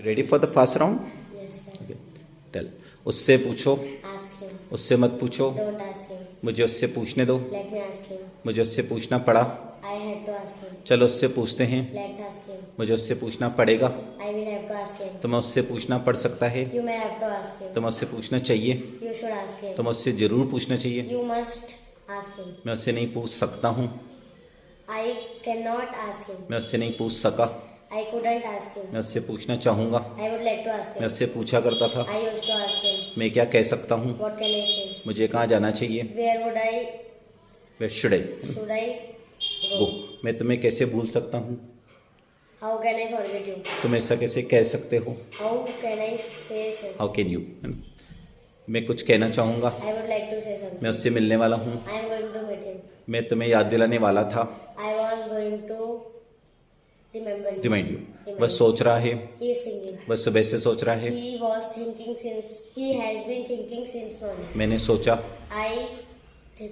Ready for the first round? Yes, sir. Tell. उससे पूछो, Ask him. उससे मत पूछो, Don't ask him. मुझे उससे पूछने दो, Let me ask him. मुझे उससे पूछना पड़ा। I had to ask him. चलो उससे पूछते हैं, Let's ask him. मुझे उससे पूछना पड़ेगा। I will have to ask him. तुम्हें उससे पूछना पड़ सकता है, You may have to ask him. तुम्हें उससे पूछना चाहिए, You should ask him. तुम्हें उससे जरूर पूछना चाहिए। You must ask him. मैं उससे नहीं पूछ सकता हूँ, I cannot ask him. मैं उससे नहीं पूछ सका, I couldn't ask him. मैं उससे पूछना चाहूँगा, I would like to ask मैं him. उससे पूछा करता था। I used to ask him. मैं क्या कह सकता हूँ, What can I say? मुझे कहाँ जाना चाहिए, Where would I? Way should I Should I go. go? मैं तुम्हें कैसे भूल सकता हूँ, How can I forget you? तुम ऐसा कैसे कह सकते हो, How can I say so? How can you. मैं कुछ कहना चाहूँगा, I would like to say something. मैं उससे मिलने वाला हूँ, I am going to meet him. मैं तुम्हें याद दिलाने वाला था, I was going to remember you. Remind you. Remind बस सोच रहा है, He is thinking. बस सुबह से सोच रहा है। He was thinking since. He has been thinking since morning. मैंने सोचा, I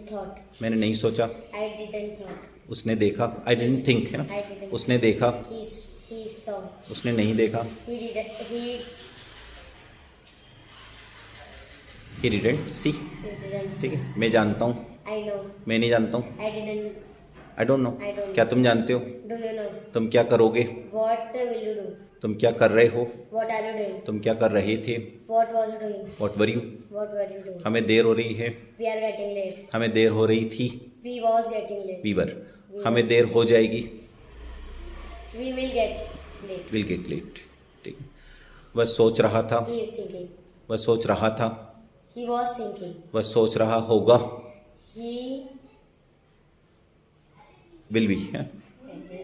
thought. मैंने नहीं सोचा, I didn't thought. उसने देखा, आई डेंट थिंक है I ना, didn't. उसने देखा, He saw. उसने नहीं देखा, He didn't. He didn't see. He didn't. ठीक है, मैं जानता हूँ, I know. मैं नहीं जानता हूँ, I didn't. I don't know. I don't know. क्या तुम जानते हो, Do you know? तुम क्या करोगे, What will you do? तुम क्या कर रहे हो, What are you doing? तुम क्या कर रहे थे, What was you doing? What were you. What were you doing? हमें देर हो रही है, We are getting late. हमें देर हो रही थी, We was getting late. We were. हमें देर हो जाएगी, We will get late. Will get late. ठीक है, वह सोच रहा था, He is thinking. वह सोच रहा था, He was thinking. वह सोच रहा होगा, He. Will be,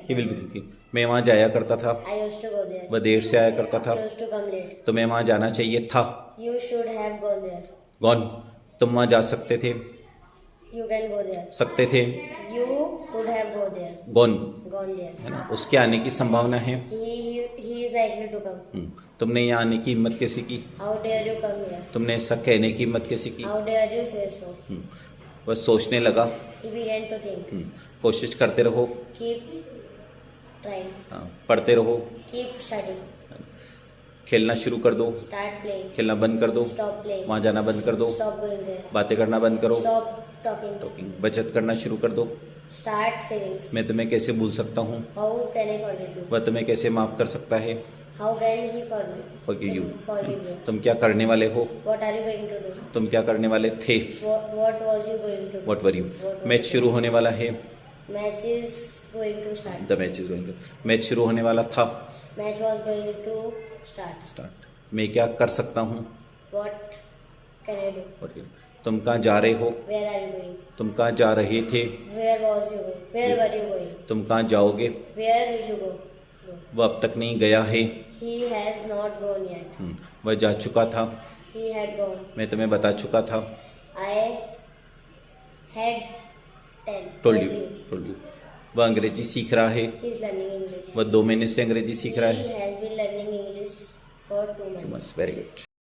he will be thinking. मैं वहाँ जाया करता था, I used to go there. वह देर से आया करता था, I used to come late. तुम्हें वहाँ जाना चाहिए था, You should have gone there. Gone. तुम वहाँ जा सकते थे, You can go there. सकते थे, You could have go there. Gone, Gone there. है ना, उसके आने की संभावना है। He is likely to come. तुमने यहाँ आने की हिम्मत कैसे की, How dare you come here? तुमने ऐसा कहने की हिम्मत कैसे की। How dare you say so? वह सोचने लगा, He began to think. कोशिश करते रहो, Keep trying. पढ़ते रहो, Keep studying. खेलना शुरू कर दो, Start playing. खेलना बंद कर दो, Stop playing. वहाँ जाना बंद कर दो, Stop going there. बातें करना बंद करो, Stop talking. टॉकिंग, बचत करना शुरू कर दो। Start savings. मैं तुम्हें कैसे भूल सकता हूँ, How can I forget you? वह तुम्हें कैसे माफ़ कर सकता है, How can he forgive? Forgive you. Forgive you. तुम क्या करने वाले हो, What are you going to do? तुम क्या करने वाले थे, What was you going to do? What were you. What was match you- शुरू होने वाला है, Match is going to start. The match is going, match शुरू होने वाला था, Match was going to start. Start. मैं क्या कर सकता हूँ, What can I do? What can- तुम कहाँ जा रहे हो, Where are you going? तुम कहाँ जा रहे थे, Where was you going? Where were you going? तुम कहाँ जाओगे, Where will you go? वह अब तक नहीं गया है, He has not gone yet. वह जा चुका था, He had gone. मैं तुम्हें बता चुका था, I had टोल्ड यू। वह अंग्रेजी सीख रहा है, He is learning English. वह 2 महीने से अंग्रेजी सीख रहा है। He has been learning English for 2 months. Very good.